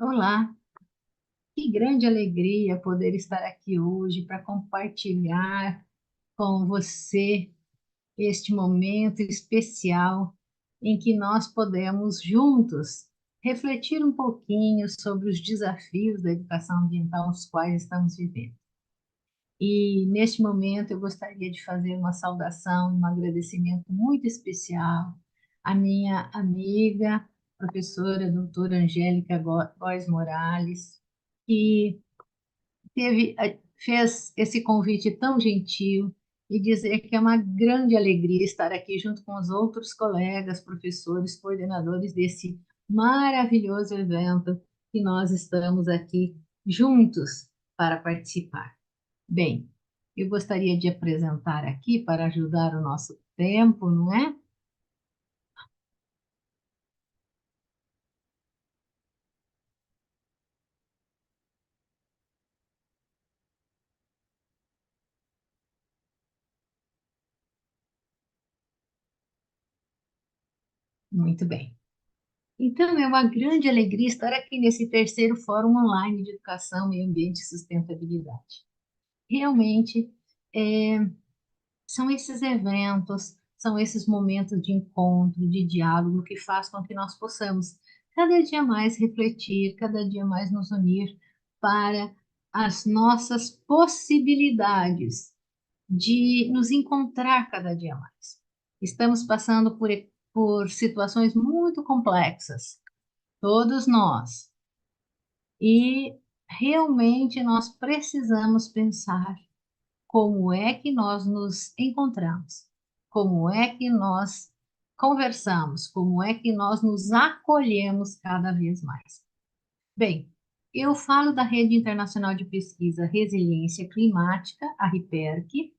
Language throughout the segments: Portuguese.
Olá, que grande alegria poder estar aqui hoje para compartilhar com você este momento especial em que nós podemos juntos refletir um pouquinho sobre os desafios da educação ambiental os quais estamos vivendo. E neste momento eu gostaria de fazer uma saudação, um agradecimento muito especial à minha amiga, professora doutora Angélica Góes Morales, que fez esse convite tão gentil e dizer que é uma grande alegria estar aqui junto com os outros colegas, professores, coordenadores desse maravilhoso evento que nós estamos aqui juntos para participar. Bem, eu gostaria de apresentar aqui para ajudar o nosso tempo, não é? Muito bem. Então, é uma grande alegria estar aqui nesse terceiro Fórum Online de Educação, Meio Ambiente e Sustentabilidade. Realmente, é, são esses eventos, são esses momentos de encontro, de diálogo, que faz com que nós possamos cada dia mais refletir, cada dia mais nos unir para as nossas possibilidades de nos encontrar cada dia mais. Estamos passando por situações muito complexas, todos nós, e realmente nós precisamos pensar como é que nós nos encontramos, como é que nós conversamos, como é que nós nos acolhemos cada vez mais. Bem, eu falo da Rede Internacional de Pesquisa Resiliência Climática, a RIPERC,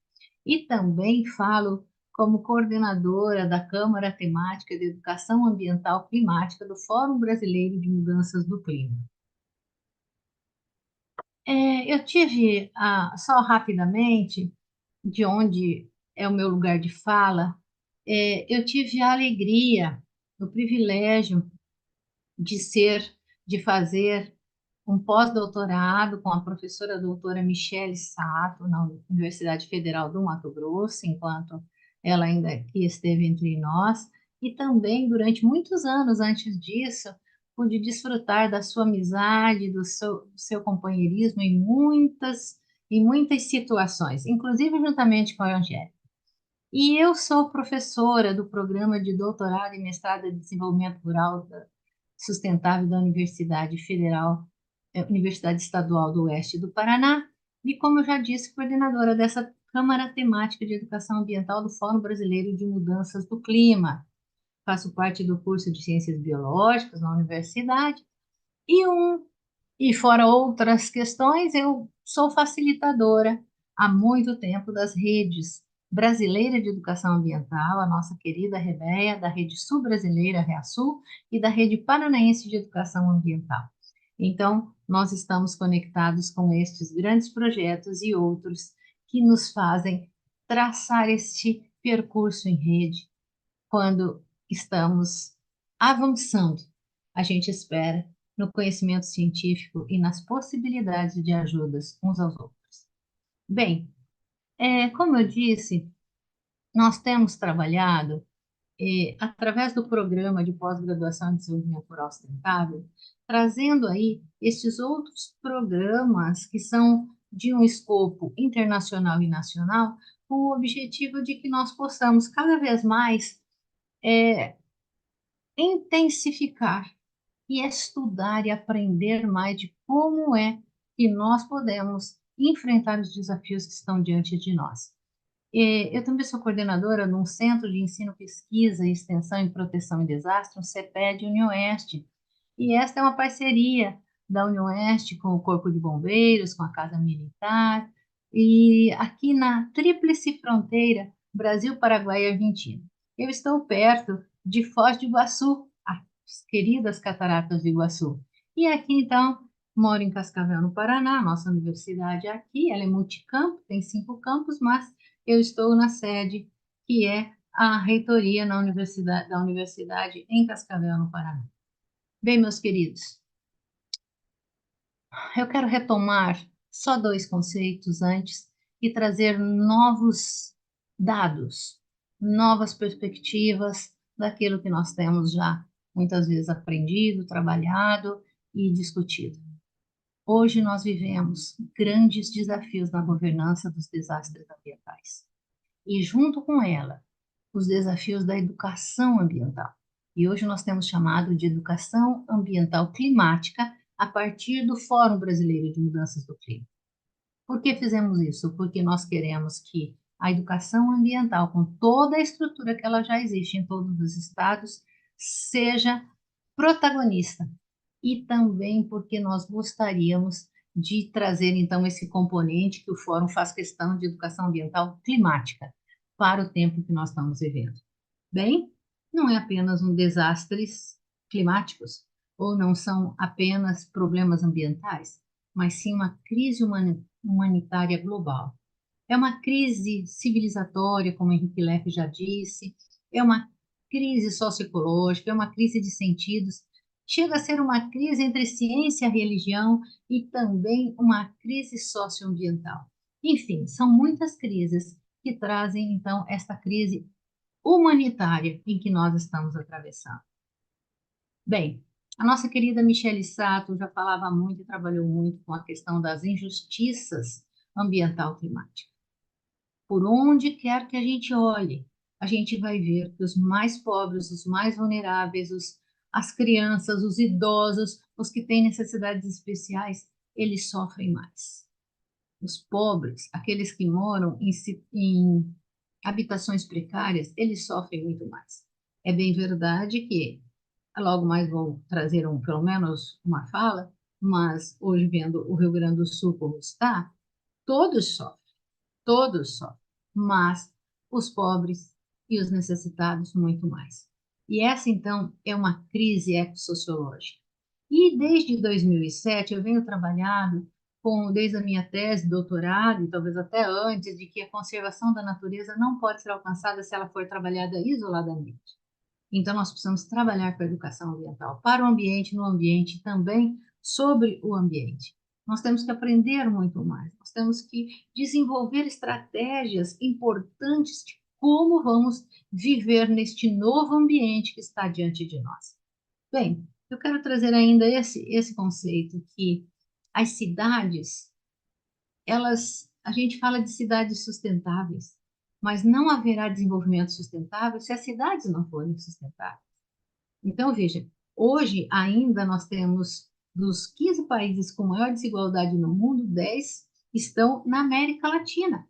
e também falo como coordenadora da Câmara Temática de Educação Ambiental Climática do Fórum Brasileiro de Mudanças do Clima. Eu tive, só rapidamente, de onde é o meu lugar de fala, eu tive a alegria, o privilégio de de fazer um pós-doutorado com a professora doutora Michele Sato, na Universidade Federal do Mato Grosso, enquanto ela ainda aqui esteve entre nós, e também durante muitos anos antes disso, pude desfrutar da sua amizade, do seu companheirismo em muitas situações, inclusive juntamente com a Angélica. E eu sou professora do programa de doutorado e mestrado em desenvolvimento rural sustentável da Universidade Federal, Universidade Estadual do Oeste do Paraná, e como eu já disse, coordenadora dessa Câmara Temática de Educação Ambiental do Fórum Brasileiro de Mudanças do Clima. Faço parte do curso de Ciências Biológicas na universidade e e fora outras questões, eu sou facilitadora há muito tempo das redes brasileira de educação ambiental, a nossa querida REBEA, da Rede Sul Brasileira, REASUL, e da Rede Paranaense de Educação Ambiental. Então, nós estamos conectados com estes grandes projetos e outros que nos fazem traçar este percurso em rede quando estamos avançando, a gente espera, no conhecimento científico e nas possibilidades de ajudas uns aos outros. Bem, como eu disse, nós temos trabalhado, através do programa de pós-graduação em desenvolvimento rural sustentável, trazendo aí estes outros programas que são de um escopo internacional e nacional, com o objetivo de que nós possamos cada vez mais intensificar e estudar e aprender mais de como é que nós podemos enfrentar os desafios que estão diante de nós. Eu também sou coordenadora de um Centro de Ensino, Pesquisa, Extensão e Proteção em Desastre, um CEPED UniOeste, e esta é uma parceria da UniOeste com o Corpo de Bombeiros, com a Casa Militar, e aqui na tríplice fronteira Brasil, Paraguai e Argentina. Eu estou perto de Foz do Iguaçu, as queridas Cataratas do Iguaçu. E aqui, então, moro em Cascavel, no Paraná, nossa universidade é aqui, ela é multicampo, tem 5 campos, mas eu estou na sede, que é a reitoria da universidade em Cascavel, no Paraná. Bem, meus queridos, Eu quero retomar só dois conceitos antes e trazer novos dados, novas perspectivas daquilo que nós temos já muitas vezes aprendido, trabalhado e discutido. Hoje nós vivemos grandes desafios na governança dos desastres ambientais e, junto com ela, os desafios da educação ambiental. E hoje nós temos chamado de educação ambiental climática a partir do Fórum Brasileiro de Mudanças do Clima. Por que fizemos isso? Porque nós queremos que a educação ambiental, com toda a estrutura que ela já existe em todos os estados, seja protagonista. E também porque nós gostaríamos de trazer, então, esse componente que o Fórum faz questão de educação ambiental climática para o tempo que nós estamos vivendo. Bem, não é apenas um desastres climáticos, ou não são apenas problemas ambientais, mas sim uma crise humanitária global. É uma crise civilizatória, como Henrique Leff já disse, é uma crise socioecológica, é uma crise de sentidos, chega a ser uma crise entre ciência e religião e também uma crise socioambiental. Enfim, são muitas crises que trazem, então, esta crise humanitária em que nós estamos atravessando. Bem, a nossa querida Michele Sato já falava muito e trabalhou muito com a questão das injustiças ambiental climática. Por onde quer que a gente olhe, a gente vai ver que os mais pobres, os mais vulneráveis, as crianças, os idosos, os que têm necessidades especiais, eles sofrem mais. Os pobres, aqueles que moram em habitações precárias, eles sofrem muito mais. É bem verdade que logo mais vou trazer pelo menos uma fala, mas hoje vendo o Rio Grande do Sul como está, todos sofrem, todos sofrem, mas os pobres e os necessitados muito mais. E essa então é uma crise ecossociológica. E desde 2007 eu venho trabalhando desde a minha tese, doutorado, e talvez até antes, de que a conservação da natureza não pode ser alcançada se ela for trabalhada isoladamente. Então, nós precisamos trabalhar com a educação ambiental para o ambiente, no ambiente e também sobre o ambiente. Nós temos que aprender muito mais, nós temos que desenvolver estratégias importantes de como vamos viver neste novo ambiente que está diante de nós. Bem, eu quero trazer ainda esse conceito que as cidades, a gente fala de cidades sustentáveis, mas não haverá desenvolvimento sustentável se as cidades não forem sustentáveis. Então, veja, hoje ainda nós temos, dos 15 países com maior desigualdade no mundo, 10 estão na América Latina.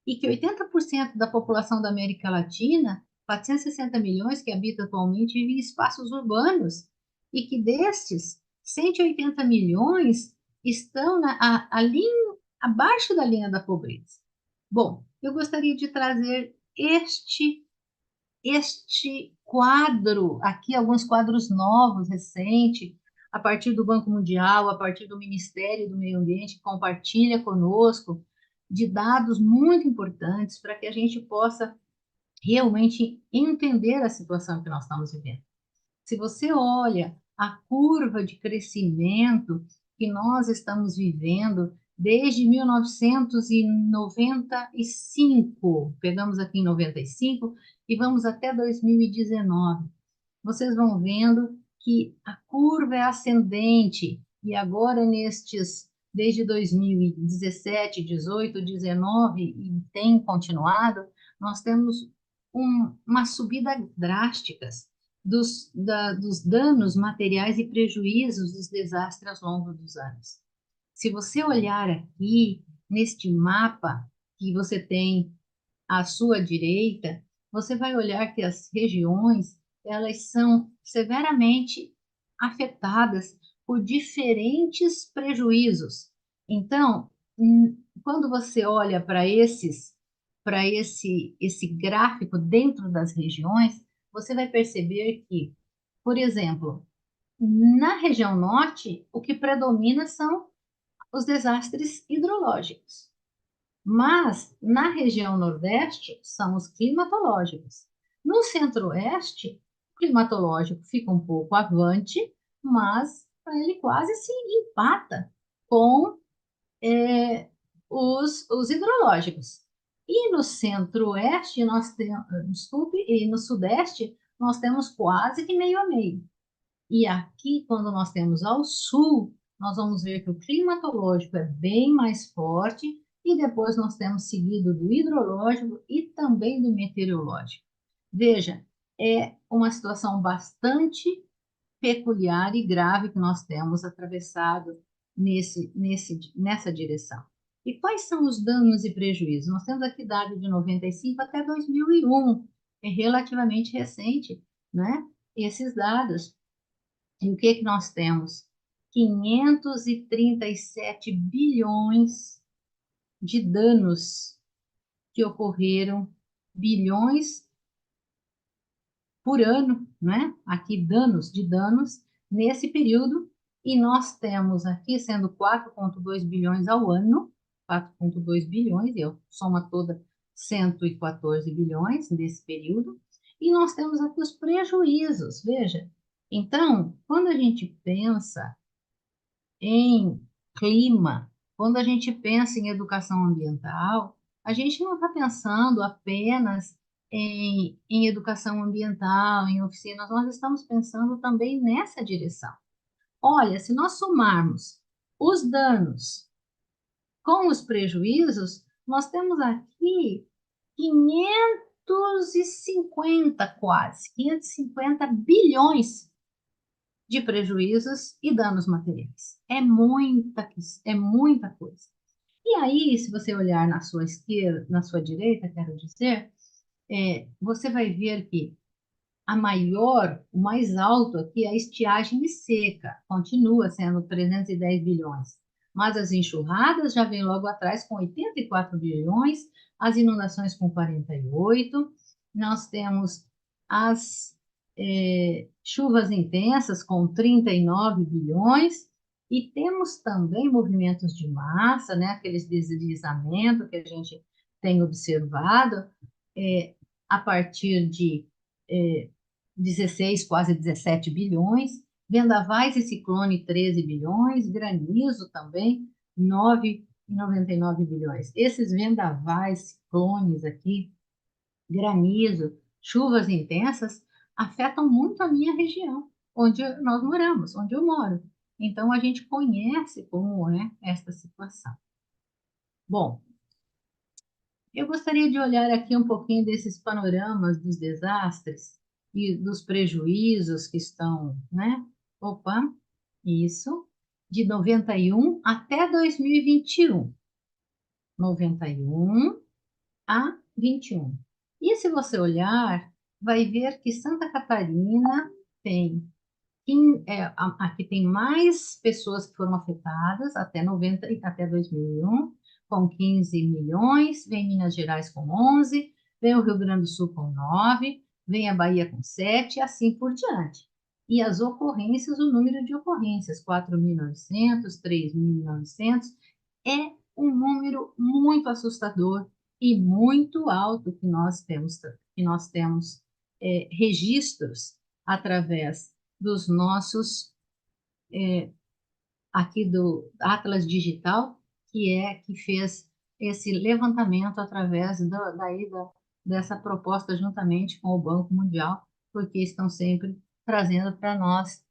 E que 80% da população da América Latina, 460 milhões que habitam atualmente, vivem em espaços urbanos. E que destes, 180 milhões estão abaixo da linha da pobreza. Bom, eu gostaria de trazer este quadro, aqui alguns quadros novos, recentes, a partir do Banco Mundial, a partir do Ministério do Meio Ambiente, que compartilha conosco de dados muito importantes para que a gente possa realmente entender a situação que nós estamos vivendo. Se você olha a curva de crescimento que nós estamos vivendo desde 1995, pegamos aqui em 95 e vamos até 2019. Vocês vão vendo que a curva é ascendente e agora desde 2017, 18, 19 e tem continuado, nós temos uma subida drástica dos danos materiais e prejuízos dos desastres ao longo dos anos. Se você olhar aqui neste mapa que você tem à sua direita, você vai olhar que as regiões elas são severamente afetadas por diferentes prejuízos. Então, quando você olha para esse gráfico dentro das regiões, você vai perceber que, por exemplo, na região norte, o que predomina são os desastres hidrológicos. Mas na região nordeste são os climatológicos. No centro-oeste, o climatológico fica um pouco avante, mas ele quase se empata com os hidrológicos. E no centro-oeste, nós temos, desculpe, e no sudeste, nós temos quase que meio a meio. E aqui, quando nós temos ao sul, nós vamos ver que o climatológico é bem mais forte, e depois nós temos seguido do hidrológico e também do meteorológico. Veja, é uma situação bastante peculiar e grave que nós temos atravessado nessa direção. E quais são os danos e prejuízos? Nós temos aqui dados de 95 até 2001, é relativamente recente, né? Esses dados. E o que que nós temos? 537 bilhões de danos que ocorreram, bilhões por ano, né? Aqui danos nesse período, e nós temos aqui sendo 4,2 bilhões ao ano, 4,2 bilhões, eu soma toda 114 bilhões nesse período, e nós temos aqui os prejuízos, veja. Então, quando a gente pensa em clima, quando a gente pensa em educação ambiental, a gente não está pensando apenas em educação ambiental, em oficinas, nós estamos pensando também nessa direção. Olha, se nós somarmos os danos com os prejuízos, nós temos aqui 550 quase, 550 bilhões de prejuízos e danos materiais. É muita coisa. E aí, se você olhar na sua esquerda, na sua direita, quero dizer, você vai ver que o mais alto aqui é a estiagem seca, continua sendo 310 bilhões. Mas as enxurradas já vêm logo atrás com 84 bilhões, as inundações com 48, nós temos as chuvas intensas com 39 bilhões, e temos também movimentos de massa, né, aqueles deslizamentos que a gente tem observado a partir de é, 16, quase 17 bilhões, vendavais e ciclone 13 bilhões, granizo também 9,99 bilhões. Esses vendavais, ciclones aqui, granizo, chuvas intensas, afetam muito a minha região, onde nós moramos, onde eu moro. Então, a gente conhece como é esta situação. Bom, eu gostaria de olhar aqui um pouquinho desses panoramas dos desastres e dos prejuízos que estão, né? Opa, isso, de 91 até 2021. 91 a 21. E se você olhar, vai ver que Santa Catarina tem, aqui tem mais pessoas que foram afetadas até 2001, com 15 milhões, vem Minas Gerais com 11, vem o Rio Grande do Sul com 9, vem a Bahia com 7, e assim por diante. E as ocorrências, o número de ocorrências, 4.900, 3.900, é um número muito assustador e muito alto que nós temos registros através dos nossos, aqui do Atlas Digital, que fez esse levantamento através dessa proposta juntamente com o Banco Mundial, porque estão sempre trazendo para nós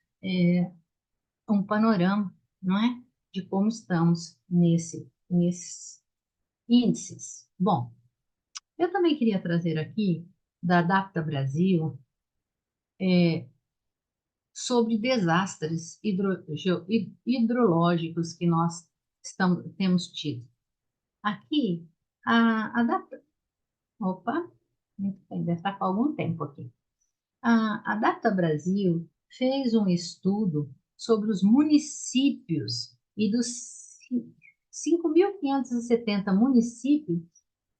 um panorama, não é? De como estamos nesses índices. Bom, eu também queria trazer aqui da Adapta Brasil sobre desastres hidrológicos que nós temos tido. Aqui, a Adapta... Opa, muito bem, deve estar com algum tempo aqui. A Adapta Brasil fez um estudo sobre os municípios e dos 5.570 municípios,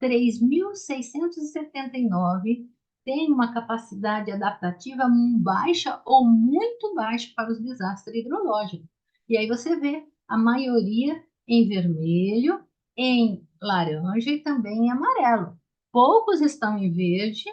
3.679 têm uma capacidade adaptativa baixa ou muito baixa para os desastres hidrológicos. E aí você vê a maioria em vermelho, em laranja e também em amarelo. Poucos estão em verde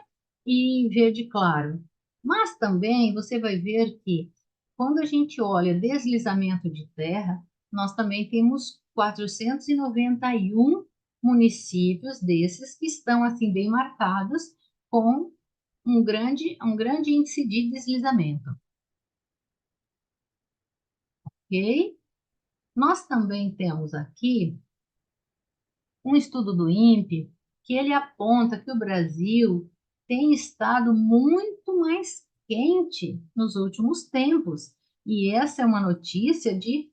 e verde claro. Mas também você vai ver que quando a gente olha deslizamento de terra, nós também temos 491 municípios desses que estão assim bem marcados com um grande índice de deslizamento, ok? Nós também temos aqui um estudo do INPE que ele aponta que o Brasil tem estado muito mais quente nos últimos tempos. E essa é uma notícia de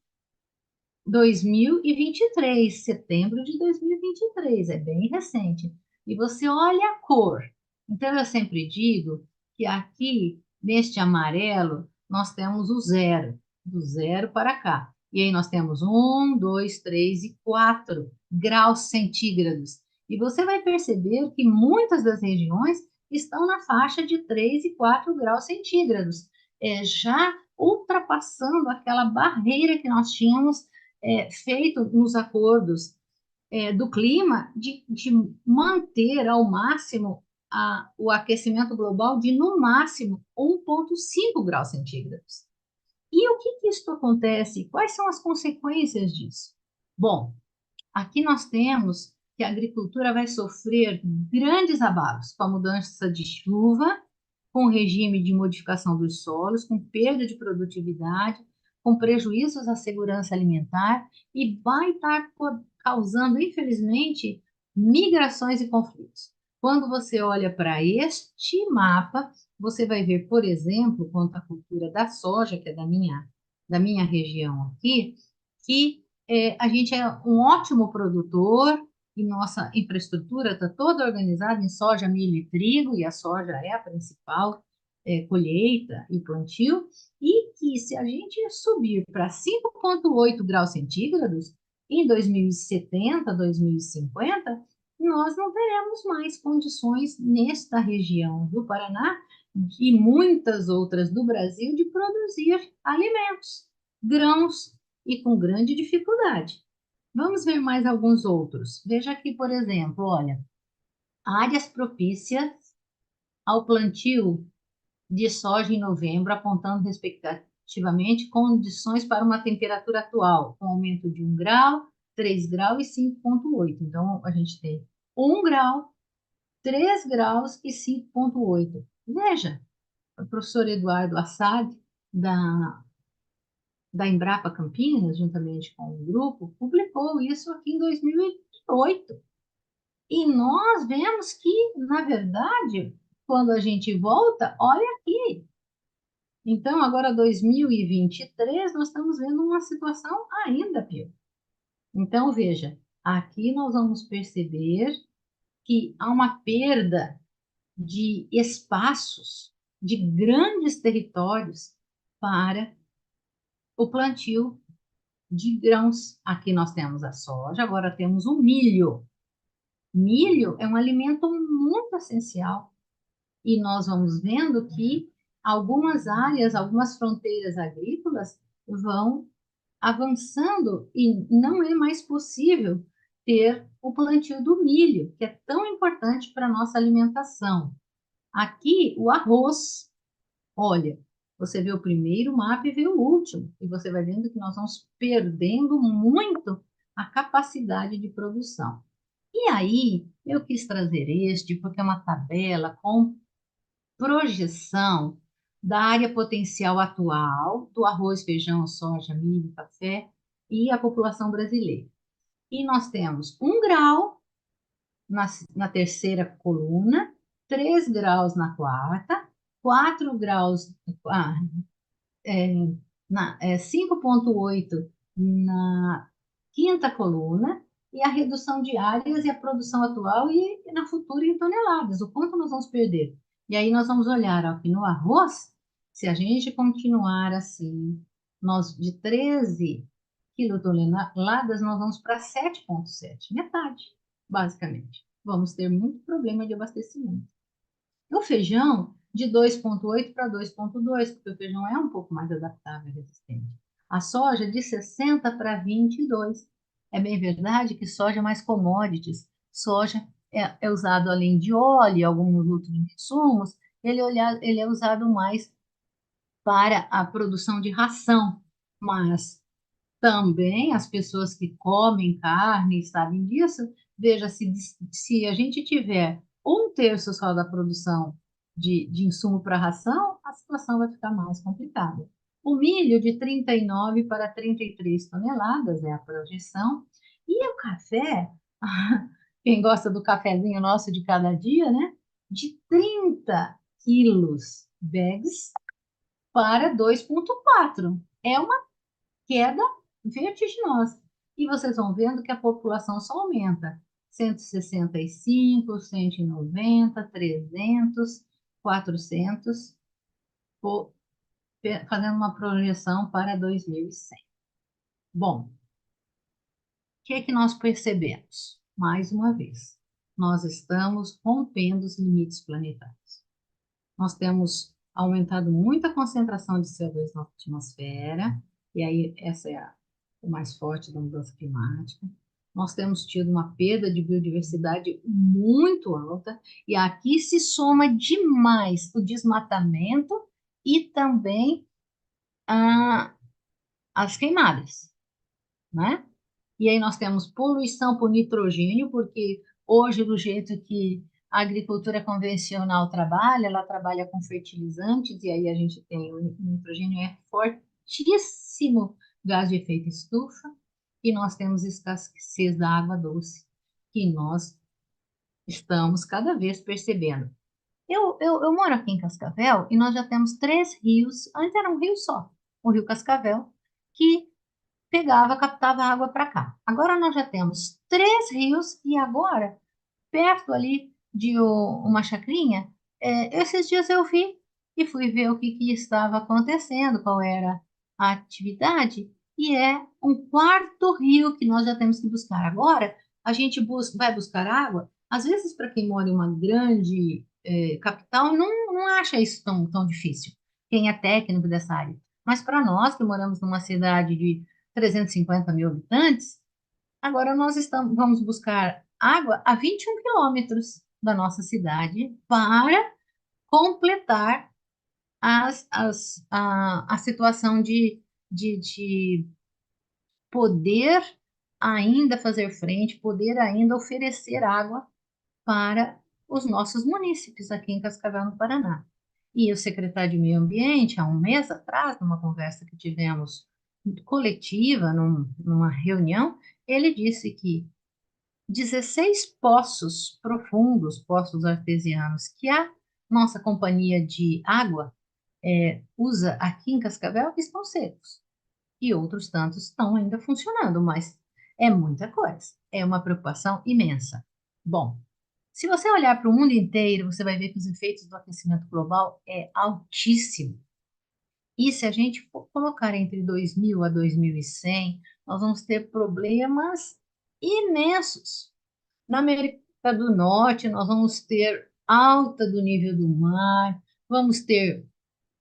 2023, setembro de 2023, é bem recente. E você olha a cor. Então, eu sempre digo que aqui, neste amarelo, nós temos o zero, do zero para cá. E aí nós temos 1, 2, 3 e 4 graus centígrados. E você vai perceber que muitas das regiões estão na faixa de 3 e 4 graus centígrados, já ultrapassando aquela barreira que nós tínhamos feito nos acordos do clima de manter ao máximo o aquecimento global de no máximo 1,5 graus centígrados. E o que isso acontece? Quais são as consequências disso? Bom, aqui nós temos que a agricultura vai sofrer grandes abalos com a mudança de chuva, com o regime de modificação dos solos, com perda de produtividade, com prejuízos à segurança alimentar e vai estar causando, infelizmente, migrações e conflitos. Quando você olha para este mapa, você vai ver, por exemplo, quanto à cultura da soja, que é da minha região aqui, que a gente é um ótimo produtor e nossa infraestrutura está toda organizada em soja, milho e trigo, e a soja é a principal colheita e plantio, e que se a gente subir para 5,8 graus centígrados, em 2070, 2050, nós não teremos mais condições nesta região do Paraná e muitas outras do Brasil de produzir alimentos, grãos, e com grande dificuldade. Vamos ver mais alguns outros. Veja aqui, por exemplo, olha, áreas propícias ao plantio de soja em novembro, apontando respectivamente condições para uma temperatura atual, com aumento de 1 grau, 3 graus e 5,8. Então, a gente tem 1 grau, 3 graus e 5,8. Veja, o professor Eduardo Assad, da Embrapa Campinas, juntamente com o grupo, publicou isso aqui em 2008. E nós vemos que, na verdade, quando a gente volta, olha aqui. Então, agora 2023, nós estamos vendo uma situação ainda pior. Então, veja, aqui nós vamos perceber que há uma perda de espaços, de grandes territórios para o plantio de grãos. Aqui nós temos a soja, agora temos o milho. Milho é um alimento muito essencial e nós vamos vendo que algumas áreas, algumas fronteiras agrícolas vão avançando e não é mais possível ter o plantio do milho, que é tão importante para a nossa alimentação. Aqui, o arroz. Olha, você vê o primeiro mapa e vê o último, e você vai vendo que nós vamos perdendo muito a capacidade de produção. E aí, eu quis trazer este, porque é uma tabela com projeção da área potencial atual do arroz, feijão, soja, milho, café e a população brasileira. E nós temos 1 grau na terceira coluna, 3 graus na quarta, 4 graus, 5,8 na quinta coluna, e a redução de áreas e a produção atual e na futura em toneladas, o quanto nós vamos perder. E aí nós vamos olhar aqui no arroz, se a gente continuar assim, nós de 13 quilotoneladas, nós vamos para 7,7, metade, basicamente. Vamos ter muito problema de abastecimento. O feijão, de 2,8 para 2,2, porque o feijão é um pouco mais adaptável e resistente. A soja, de 60 para 22. É bem verdade que soja é mais commodities. Soja é usado além de óleo e alguns outros insumos, ele é usado mais para a produção de ração. Mas Também as pessoas que comem carne sabem disso. Veja, se a gente tiver um terço só da produção de insumo para ração, a situação vai ficar mais complicada. O milho de 39 para 33 toneladas é a projeção. E o café, quem gosta do cafezinho nosso de cada dia, né? De 30 quilos bags para 2,4. É uma queda vertiginosa. E vocês vão vendo que a população só aumenta. 165, 190, 300, 400, fazendo uma projeção para 2100. Bom, o que é que nós percebemos? Mais uma vez, nós estamos rompendo os limites planetários. Nós temos aumentado muito a concentração de CO2 na atmosfera, e aí essa é o mais forte da mudança climática. Nós temos tido uma perda de biodiversidade muito alta, e aqui se soma demais o desmatamento e também as queimadas, né? E aí nós temos poluição por nitrogênio, porque hoje, do jeito que a agricultura convencional trabalha, ela trabalha com fertilizantes, e aí a gente tem o nitrogênio é fortíssimo gás de efeito estufa, e nós temos escassez da água doce, que nós estamos cada vez percebendo. Eu moro aqui em Cascavel e nós já temos 3 rios, antes era um rio só, o Rio Cascavel, que pegava, captava água para cá. Agora nós já temos 3 rios e agora, perto ali de uma chacrinha, esses dias eu vi e fui ver o que, que estava acontecendo, qual era a atividade, e é um quarto rio que nós já temos que buscar. Agora, a gente vai buscar água, às vezes para quem mora em uma grande capital, não acha isso tão difícil, quem é técnico dessa área. Mas para nós que moramos numa cidade de 350 mil habitantes, agora nós vamos buscar água a 21 quilômetros da nossa cidade para completar a situação de poder ainda fazer frente, poder ainda oferecer água para os nossos munícipes aqui em Cascavel, no Paraná. E o secretário de Meio Ambiente, há um mês atrás, numa conversa que tivemos coletiva, numa reunião, ele disse que 16 poços profundos, poços artesianos, que a nossa companhia de água usa aqui em Cascavel, estão secos. E outros tantos estão ainda funcionando, mas é muita coisa. É uma preocupação imensa. Bom, se você olhar para o mundo inteiro, você vai ver que os efeitos do aquecimento global é altíssimo. E se a gente for colocar entre 2000 a 2100, nós vamos ter problemas imensos. Na América do Norte, nós vamos ter alta do nível do mar, vamos ter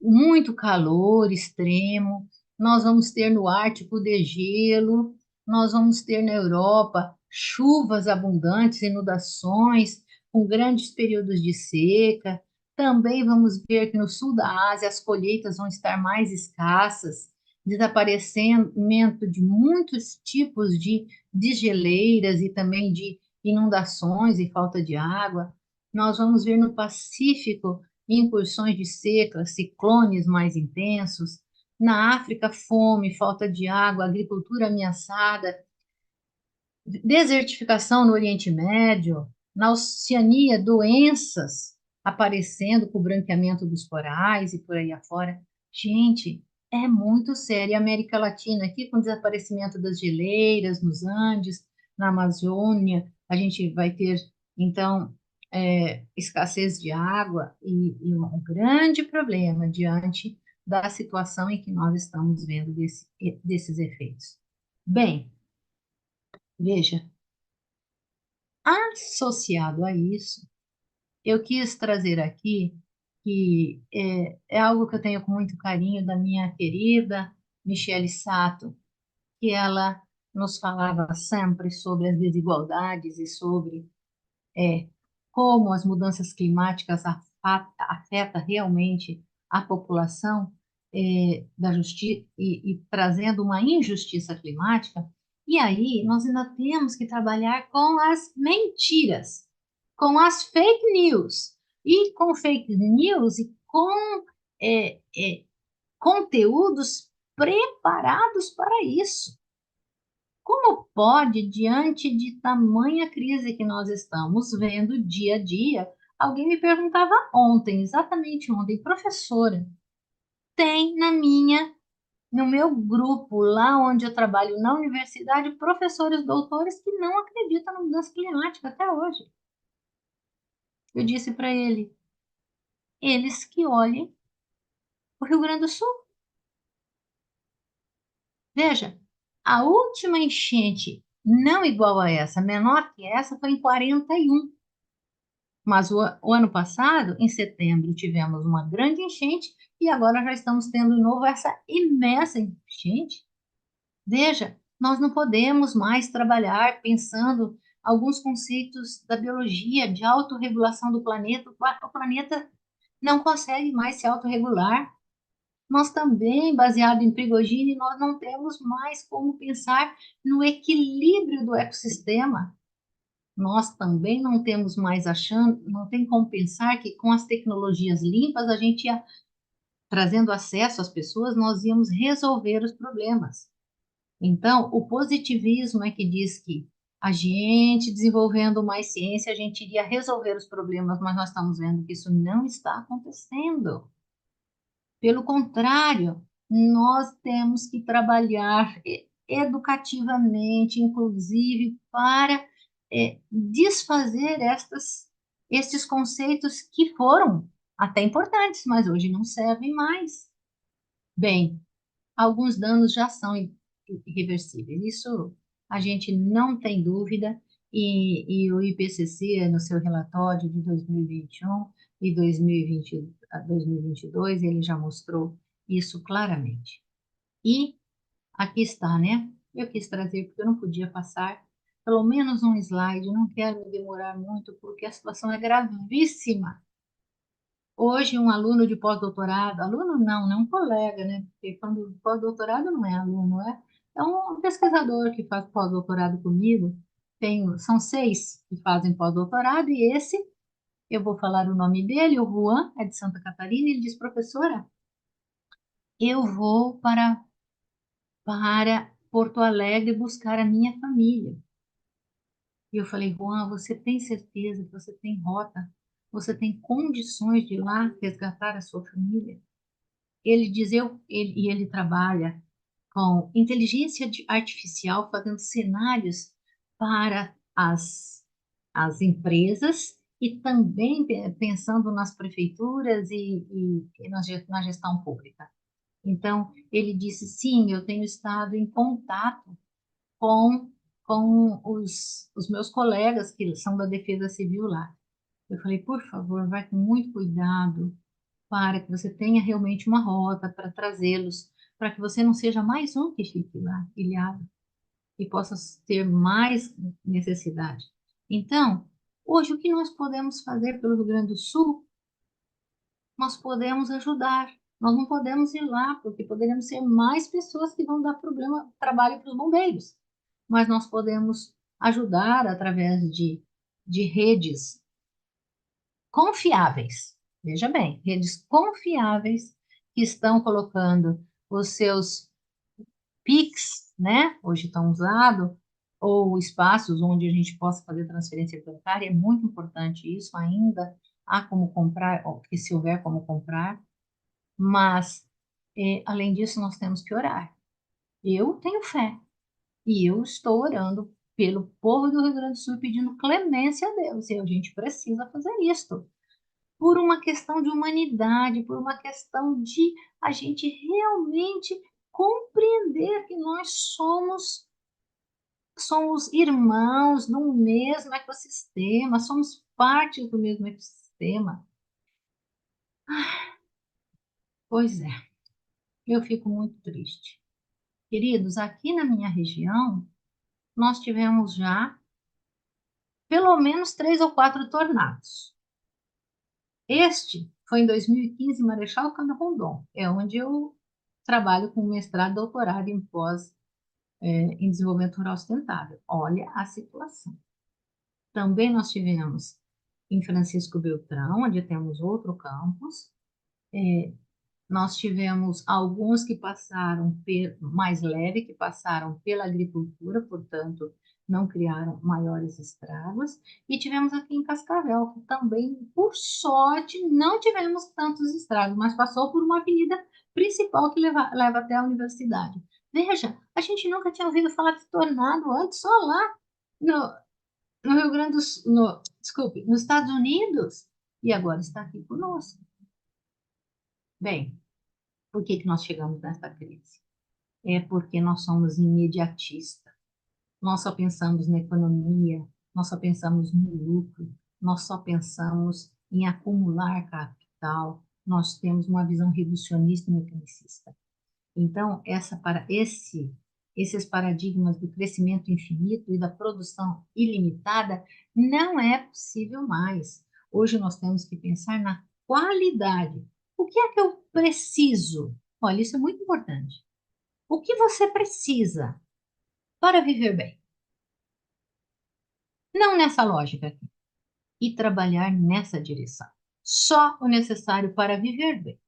muito calor extremo, nós vamos ter no Ártico degelo, nós vamos ter na Europa chuvas abundantes, inundações, com grandes períodos de seca. Também vamos ver que no sul da Ásia as colheitas vão estar mais escassas, desaparecimento de muitos tipos de geleiras e também de inundações e falta de água. Nós vamos ver no Pacífico incursões de seca, ciclones mais intensos. Na África, fome, falta de água, agricultura ameaçada, desertificação no Oriente Médio. Na Oceania, doenças aparecendo com o branqueamento dos corais e por aí afora. Gente, é muito sério. A América Latina aqui, com o desaparecimento das geleiras nos Andes, na Amazônia, a gente vai ter, então, escassez de água e um grande problema diante da situação em que nós estamos vendo desses efeitos. Bem, veja, associado a isso, eu quis trazer aqui que é algo que eu tenho com muito carinho da minha querida Michele Sato, que ela nos falava sempre sobre as desigualdades e sobre como as mudanças climáticas afetam realmente a população. da justiça e trazendo uma injustiça climática. E aí nós ainda temos que trabalhar com as mentiras, com as fake news. E com fake news e com conteúdos preparados para isso. Como pode, diante de tamanha crise que nós estamos vendo dia a dia, alguém me perguntava ontem, exatamente ontem, professora, tem no meu grupo, lá onde eu trabalho na universidade, professores doutores que não acreditam na mudança climática até hoje. Eu disse para ele, eles que olhem o Rio Grande do Sul. Veja, a última enchente, não igual a essa, menor que essa, foi em 41. Mas o ano passado, em setembro, tivemos uma grande enchente e agora já estamos tendo de novo essa imensa enchente. Veja, nós não podemos mais trabalhar pensando alguns conceitos da biologia, de autorregulação do planeta. O planeta não consegue mais se autorregular. Nós também, baseado em Prigogine, nós não temos mais como pensar no equilíbrio do ecossistema. Nós também não temos mais achando, não tem como pensar que com as tecnologias limpas a gente ia trazendo acesso às pessoas, nós íamos resolver os problemas. Então, o positivismo é que diz que a gente desenvolvendo mais ciência, a gente iria resolver os problemas, mas nós estamos vendo que isso não está acontecendo. Pelo contrário, nós temos que trabalhar educativamente, inclusive, para desfazer estes conceitos que foram até importantes, mas hoje não servem mais. Bem, alguns danos já são irreversíveis. Isso a gente não tem dúvida, e o IPCC, no seu relatório de 2021 e 2020, a 2022, ele já mostrou isso claramente. E aqui está, né? Eu quis trazer, porque eu não podia passar pelo menos um slide, não quero me demorar muito, porque a situação é gravíssima. Hoje, um aluno de pós-doutorado, aluno não, né? Um colega, né? Porque quando pós-doutorado não é aluno, é um pesquisador que faz pós-doutorado comigo. São 6 que fazem pós-doutorado, e esse, eu vou falar o nome dele, o Juan, é de Santa Catarina, ele diz, professora, eu vou para Porto Alegre buscar a minha família. E eu falei, Juan, você tem certeza que você tem rota? Você tem condições de ir lá resgatar a sua família? Ele diz, e ele trabalha com artificial, fazendo cenários para as empresas e também pensando nas prefeituras e na gestão pública. Então, ele disse, sim, eu tenho estado em contato com, com os meus colegas que são da Defesa Civil lá. Eu falei, por favor, vai com muito cuidado, para que você tenha realmente uma rota para trazê-los, para que você não seja mais um que fique lá ilhado e possa ter mais necessidade. Então, hoje, o que nós podemos fazer pelo Rio Grande do Sul? Nós podemos ajudar. Nós não podemos ir lá, porque poderíamos ser mais pessoas que vão dar trabalho para os bombeiros. Mas nós podemos ajudar através de redes confiáveis. Veja bem, redes confiáveis que estão colocando os seus PIX, né? Hoje estão usados, ou espaços onde a gente possa fazer transferência bancária. É muito importante isso ainda. Há como comprar, ou que se houver como comprar, mas além disso, nós temos que orar. Eu tenho fé e eu estou orando pelo povo do Rio Grande do Sul pedindo clemência a Deus, e a gente precisa fazer isso por uma questão de humanidade, por uma questão de a gente realmente compreender que nós somos irmãos do mesmo ecossistema, somos parte do mesmo ecossistema. Pois é, eu fico muito triste. Queridos, aqui na minha região, nós tivemos já pelo menos 3 ou 4 tornados. Este foi em 2015, em Marechal Rondon, é onde eu trabalho com mestrado, doutorado em em desenvolvimento rural sustentável. Olha a situação. Também nós tivemos em Francisco Beltrão, onde temos outro campus. Nós tivemos alguns que passaram mais leve, que passaram pela agricultura, portanto, não criaram maiores estragos. E tivemos aqui em Cascavel, que também, por sorte, não tivemos tantos estragos, mas passou por uma avenida principal que leva até a universidade. Veja, a gente nunca tinha ouvido falar de tornado antes, só lá no, no Rio Grande do Sul, desculpe, nos Estados Unidos, e agora está aqui conosco. Bem, por que que nós chegamos nessa crise? É porque nós somos imediatistas. Nós só pensamos na economia, nós só pensamos no lucro, nós só pensamos em acumular capital, nós temos uma visão reducionista e mecanicista. Então, esses paradigmas do crescimento infinito e da produção ilimitada não é possível mais. Hoje nós temos que pensar na qualidade. O que é que eu preciso? Olha, isso é muito importante. O que você precisa para viver bem? Não nessa lógica aqui. E trabalhar nessa direção. Só o necessário para viver bem,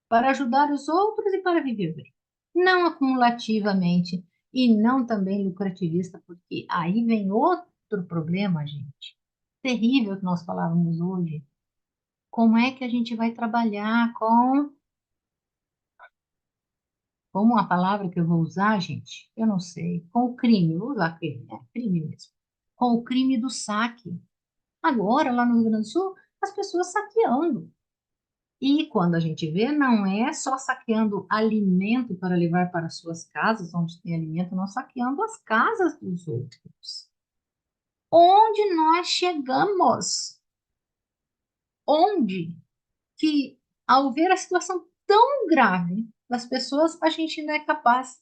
para ajudar os outros e para viver bem. Não acumulativamente e não também lucrativista, porque aí vem outro problema, gente. Terrível que nós falávamos hoje. Como é que a gente vai trabalhar como a palavra que eu vou usar, gente? Eu não sei. Com o crime, vou usar crime, né? Crime mesmo. Com o crime do saque. Agora, lá no Rio Grande do Sul, as pessoas saqueando. E quando a gente vê, não é só saqueando alimento para levar para suas casas, onde tem alimento, não saqueando as casas dos outros. Onde nós chegamos? Onde que, ao ver a situação tão grave das pessoas, a gente ainda é capaz,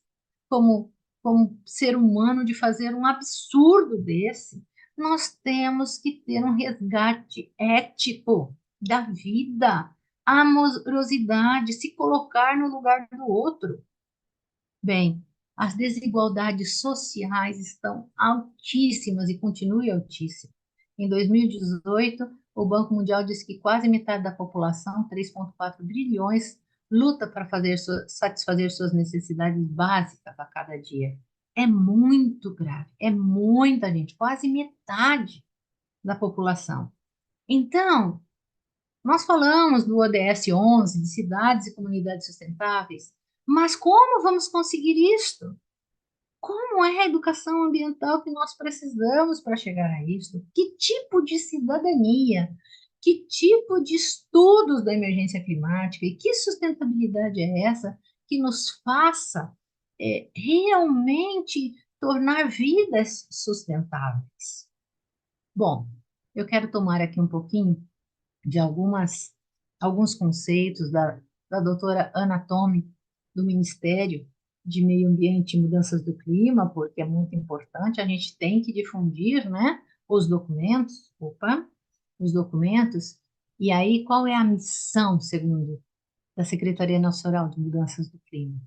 como, como ser humano, de fazer um absurdo desse? Nós temos que ter um resgate ético da vida, a amorosidade, se colocar no lugar do outro. Bem, as desigualdades sociais estão altíssimas e continuam altíssimas. Em 2018, o Banco Mundial disse que quase metade da população, 3,4 bilhões, luta para satisfazer suas necessidades básicas a cada dia. É muito grave, é muita gente, quase metade da população. Então, nós falamos do ODS 11, de cidades e comunidades sustentáveis, mas como vamos conseguir isto? Como é a educação ambiental que nós precisamos para chegar a isso? Que tipo de cidadania? Que tipo de estudos da emergência climática? E que sustentabilidade é essa que nos faça realmente tornar vidas sustentáveis? Bom, eu quero tomar aqui um pouquinho de alguns conceitos da doutora Ana Tome, do Ministério de Meio Ambiente e Mudanças do Clima, porque é muito importante, a gente tem que difundir, né, os documentos, e aí qual é a missão, segundo da Secretaria Nacional de Mudanças do Clima?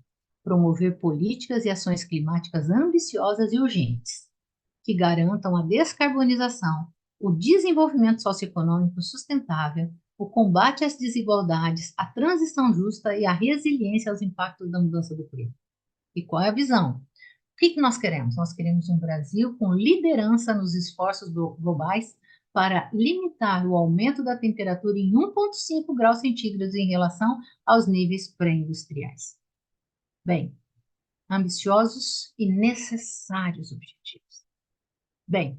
Promover políticas e ações climáticas ambiciosas e urgentes, que garantam a descarbonização, o desenvolvimento socioeconômico sustentável, o combate às desigualdades, a transição justa e a resiliência aos impactos da mudança do clima. E qual é a visão? O que nós queremos? Nós queremos um Brasil com liderança nos esforços globais para limitar o aumento da temperatura em 1,5 graus centígrados em relação aos níveis pré-industriais. Bem, ambiciosos e necessários objetivos. Bem,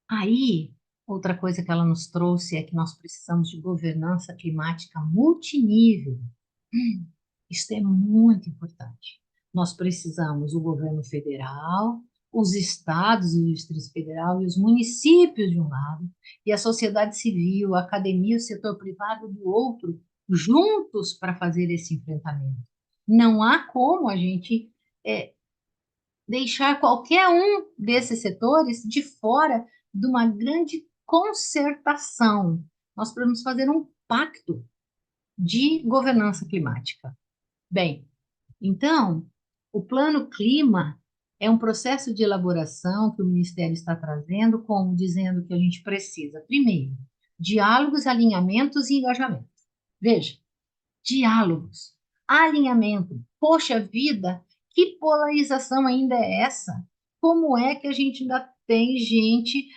aí, outra coisa que ela nos trouxe é que nós precisamos de governança climática multinível. Isso é muito importante. Nós precisamos o governo federal, os estados e o Distrito Federal e os municípios de um lado, e a sociedade civil, a academia e o setor privado do outro, juntos para fazer esse enfrentamento. Não há como a gente deixar qualquer um desses setores de fora de uma grande concertação. Nós podemos fazer um pacto de governança climática. Bem, Então, o Plano Clima é um processo de elaboração que o Ministério está trazendo, como dizendo que a gente precisa, primeiro, diálogos, alinhamentos e engajamento. Veja, diálogos, alinhamento. Poxa vida, que polarização ainda é essa? Como é que a gente ainda tem gente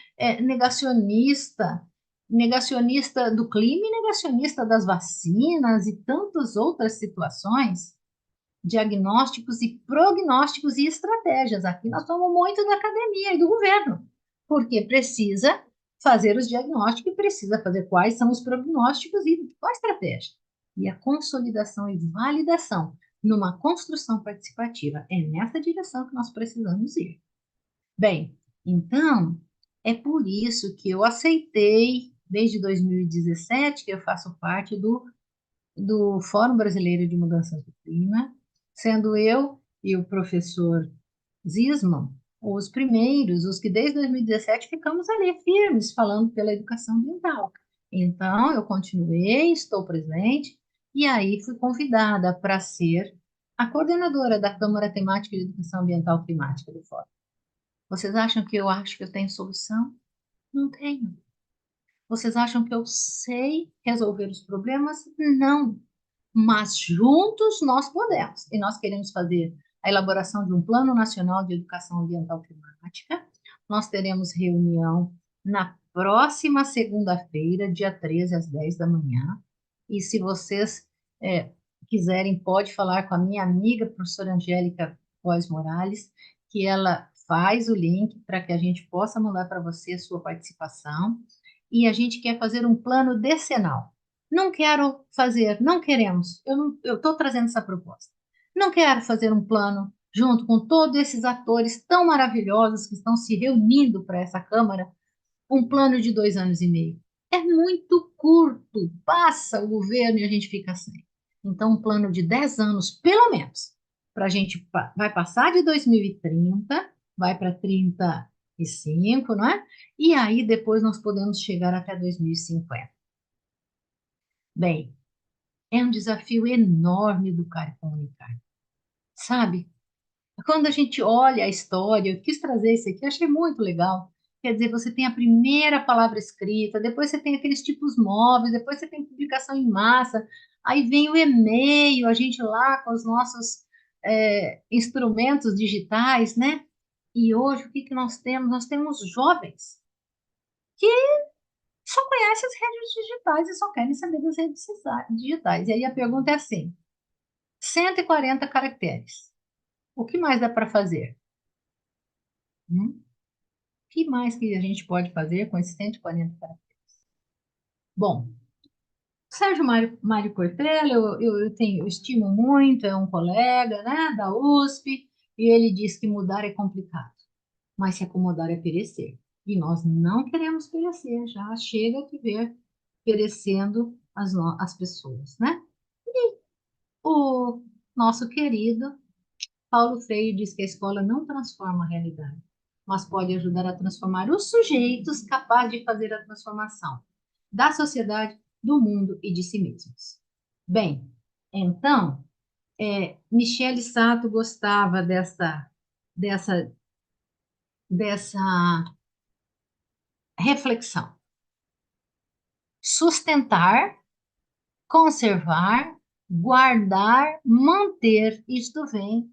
negacionista, negacionista do clima e negacionista das vacinas e tantas outras situações? Diagnósticos e prognósticos e estratégias. Aqui nós somos muito da academia e do governo, porque precisa fazer os diagnósticos e precisa fazer quais são os prognósticos e qual a estratégia. E a consolidação e validação numa construção participativa. É nessa direção que nós precisamos ir. Bem, então, é por isso que eu aceitei, desde 2017, que eu faço parte do Fórum Brasileiro de Mudanças do Clima, sendo eu e o professor Zisman os primeiros, os que desde 2017 ficamos ali firmes, falando pela educação ambiental. Então, eu continuei, estou presente, e aí fui convidada para ser a coordenadora da Câmara Temática de Educação Ambiental Climática do Fórum. Vocês acham que eu acho que eu tenho solução? Não tenho. Vocês acham que eu sei resolver os problemas? Não. Mas juntos nós podemos. E nós queremos fazer a elaboração de um Plano Nacional de Educação Ambiental Climática. Nós teremos reunião na próxima segunda-feira, dia 13, às 10 da manhã. E se vocês quiserem, pode falar com a minha amiga, professora Angélica Góes Morales, que ela faz o link para que a gente possa mandar para você a sua participação. E a gente quer fazer um plano decenal. Não quero fazer, não queremos. Eu estou trazendo essa proposta. Não quero fazer um plano junto com todos esses atores tão maravilhosos que estão se reunindo para essa Câmara, um plano de 2 anos e meio. É muito curto, passa o governo e a gente fica sem. Então, um plano de 10 anos, pelo menos, para a gente vai passar de 2030, vai para 35, não é? E aí depois nós podemos chegar até 2050. Bem, é um desafio enorme educar e comunicar. Sabe? Quando a gente olha a história, eu quis trazer isso aqui, eu achei muito legal. Quer dizer, você tem a primeira palavra escrita, depois você tem aqueles tipos móveis, depois você tem publicação em massa, aí vem o e-mail, a gente lá com os nossos instrumentos digitais, né? E hoje o que que nós temos? Nós temos jovens que só conhecem as redes digitais e só querem saber das redes digitais. E aí a pergunta é assim: 140 caracteres. O que mais dá para fazer? O que mais que a gente pode fazer com esses 140 caracteres? Bom, Sérgio Mário Cortella, eu estimo muito, é um colega, né, da USP, e ele diz que mudar é complicado, mas se acomodar é perecer. E nós não queremos perecer, já chega de ver perecendo as pessoas, né? O nosso querido Paulo Freire diz que a escola não transforma a realidade, mas pode ajudar a transformar os sujeitos capazes de fazer a transformação da sociedade, do mundo e de si mesmos. Bem, então, Michele Sato gostava dessa, dessa reflexão. Sustentar, conservar, guardar, manter, isto vem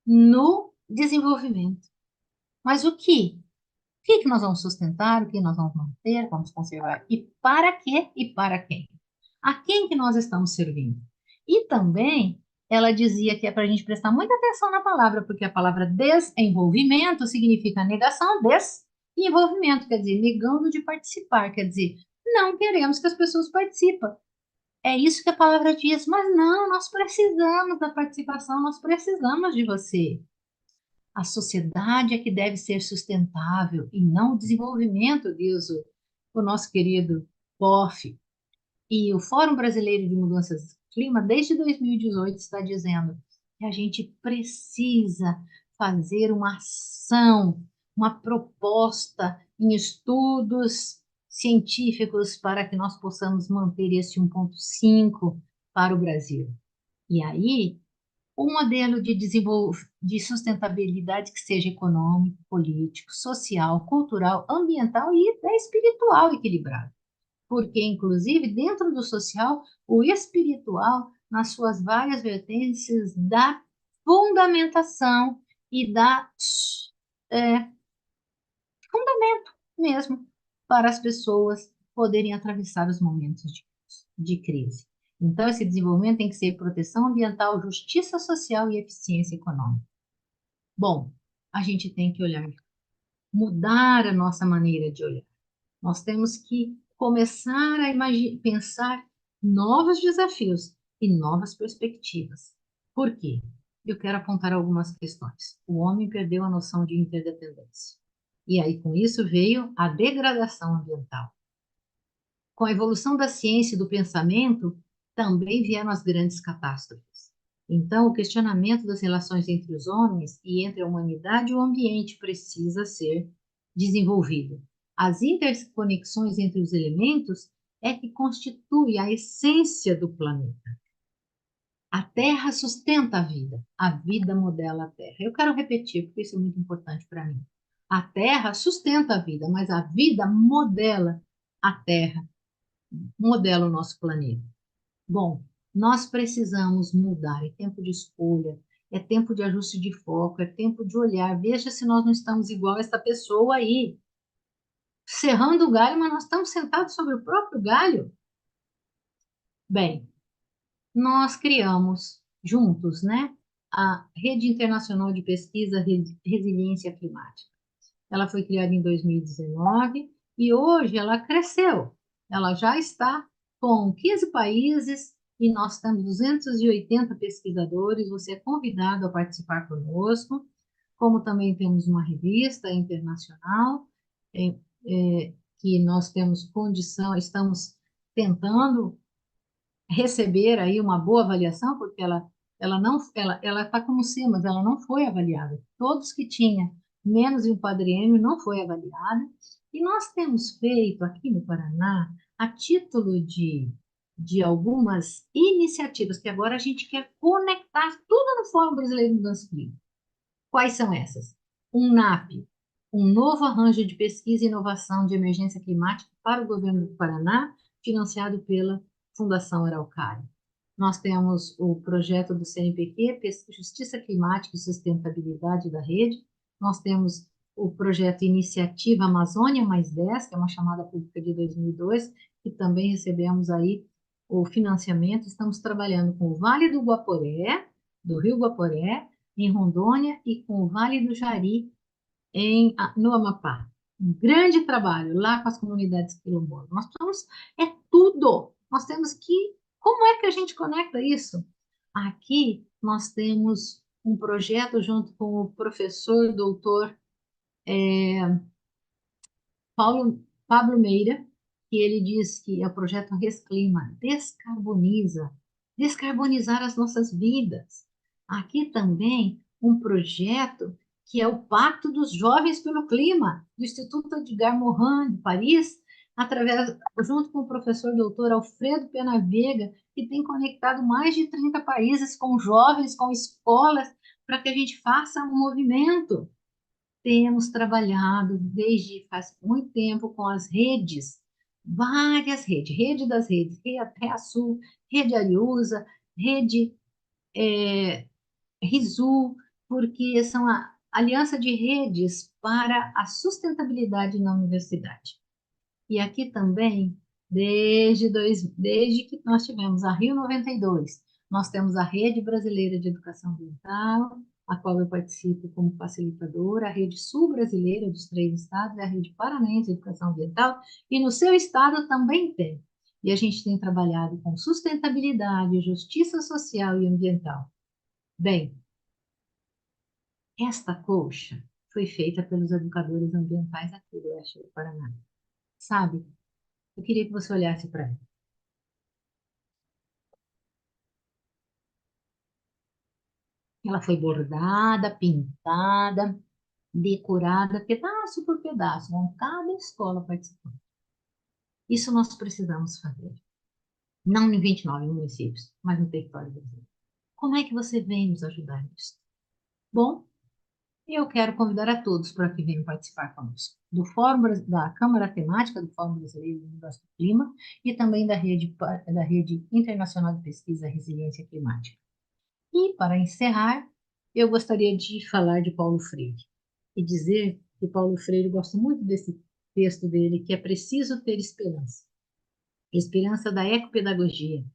no desenvolvimento. Mas o que? O que que nós vamos sustentar, o que nós vamos manter, vamos conservar e para quê e para quem? A quem que nós estamos servindo? E também ela dizia que é para a gente prestar muita atenção na palavra, porque a palavra desenvolvimento significa negação, desenvolvimento, quer dizer, negando de participar, quer dizer, não queremos que as pessoas participem. É isso que a palavra diz, mas não, nós precisamos da participação, nós precisamos de você. A sociedade é que deve ser sustentável e não o desenvolvimento, diz o nosso querido Boff. E o Fórum Brasileiro de Mudanças do Clima, desde 2018, está dizendo que a gente precisa fazer uma ação, uma proposta em estudos científicos para que nós possamos manter esse 1,5 para o Brasil. E aí um modelo de sustentabilidade que seja econômico, político, social, cultural, ambiental e até espiritual equilibrado. Porque, inclusive, dentro do social, o espiritual, nas suas várias vertentes, dá fundamentação e dá é, fundamento mesmo para as pessoas poderem atravessar os momentos de crise. Então, esse desenvolvimento tem que ser proteção ambiental, justiça social e eficiência econômica. Bom, a gente tem que olhar, mudar a nossa maneira de olhar. Nós temos que começar a pensar novos desafios e novas perspectivas. Por quê? Eu quero apontar algumas questões. O homem perdeu a noção de interdependência. E aí, com isso, veio a degradação ambiental. Com a evolução da ciência e do pensamento, também vieram as grandes catástrofes. Então, o questionamento das relações entre os homens e entre a humanidade e o ambiente precisa ser desenvolvido. As interconexões entre os elementos é que constitui a essência do planeta. A Terra sustenta a vida modela a Terra. Eu quero repetir, porque isso é muito importante para mim. A Terra sustenta a vida, mas a vida modela a Terra, modela o nosso planeta. Bom, nós precisamos mudar, é tempo de escolha, é tempo de ajuste de foco, é tempo de olhar. Veja se nós não estamos igual a essa pessoa aí, serrando o galho, mas nós estamos sentados sobre o próprio galho. Bem, nós criamos juntos, né, a Rede Internacional de Pesquisa Resiliência Climática. Ela foi criada em 2019 e hoje ela cresceu. Ela já está com 15 países e nós temos 280 pesquisadores. Você é convidado a participar conosco, como também temos uma revista internacional que nós temos condição, estamos tentando receber aí uma boa avaliação, porque ela não ela está como C, mas ela não foi avaliada. Todos que tinha menos de um quadriênio não foi avaliada. E nós temos feito aqui no Paraná, a título de algumas iniciativas que agora a gente quer conectar tudo no Fórum Brasileiro de Mudança Climática. Quais são essas? Um NAP, um novo arranjo de pesquisa e inovação de emergência climática para o governo do Paraná, financiado pela Fundação Araucária. Nós temos o projeto do CNPq, Justiça Climática e Sustentabilidade da Rede. Nós temos o projeto Iniciativa Amazônia Mais 10, que é uma chamada pública de 2002, que também recebemos aí o financiamento. Estamos trabalhando com o Vale do Guaporé, do Rio Guaporé, em Rondônia, e com o Vale do Jari, no Amapá. Um grande trabalho lá com as comunidades quilombolas. Nós precisamos, é tudo. Nós temos que, como é que a gente conecta isso? Aqui nós temos um projeto junto com o professor doutor Pablo Meira, que ele diz que é o projeto Resclima, descarbonizar as nossas vidas. Aqui também um projeto que é o Pacto dos Jovens pelo Clima, do Instituto Edgar Morin, de Paris, junto com o professor doutor Alfredo Penavega, que tem conectado mais de 30 países com jovens, com escolas, para que a gente faça um movimento. Temos trabalhado desde faz muito tempo com as redes, várias redes, Rede das Redes, Reasul, Rede Ariusa, Rede RISU, porque são a aliança de redes para a sustentabilidade na universidade. E aqui também, desde que nós tivemos a Rio 92, nós temos a Rede Brasileira de Educação Ambiental, a qual eu participo como facilitadora, a Rede Sul Brasileira dos 3 estados, a Rede Paranaense de Educação Ambiental, e no seu estado também tem. E a gente tem trabalhado com sustentabilidade, justiça social e ambiental. Bem, esta colcha foi feita pelos educadores ambientais aqui do Oeste do Paraná. Sabe? Eu queria que você olhasse para ela. Ela foi bordada, pintada, decorada, pedaço por pedaço, com cada escola participando. Isso nós precisamos fazer. Não em 29 municípios, mas no território brasileiro. Como é que você vem nos ajudar nisso? Bom, eu quero convidar a todos para que venham participar conosco do Fórum da Câmara Temática do Fórum Brasileiro de Mudança do Clima e também da Rede Internacional de Pesquisa Resiliência Climática. E, para encerrar, eu gostaria de falar de Paulo Freire e dizer que Paulo Freire gosta muito desse texto dele, que é preciso ter esperança. Esperança da ecopedagogia.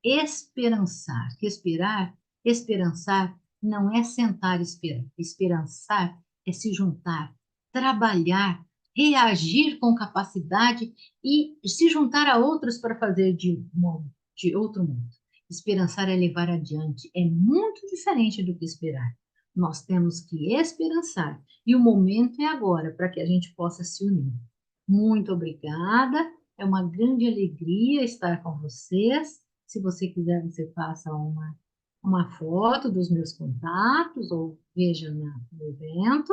Esperançar, respirar, esperançar não é sentar e esperar. Esperançar é se juntar, trabalhar, reagir com capacidade e se juntar a outros para fazer de outro mundo. Esperançar é levar adiante, é muito diferente do que esperar. Nós temos que esperançar e o momento é agora para que a gente possa se unir. Muito obrigada, é uma grande alegria estar com vocês. Se você quiser, você faça uma foto dos meus contatos ou veja no evento,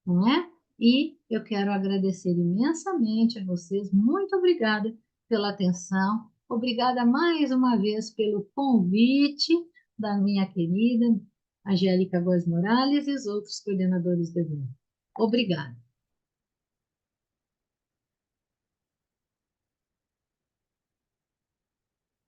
não é? E eu quero agradecer imensamente a vocês. Muito obrigada pela atenção. Obrigada mais uma vez pelo convite da minha querida Angélica Góes Morales e os outros coordenadores do evento. Obrigada.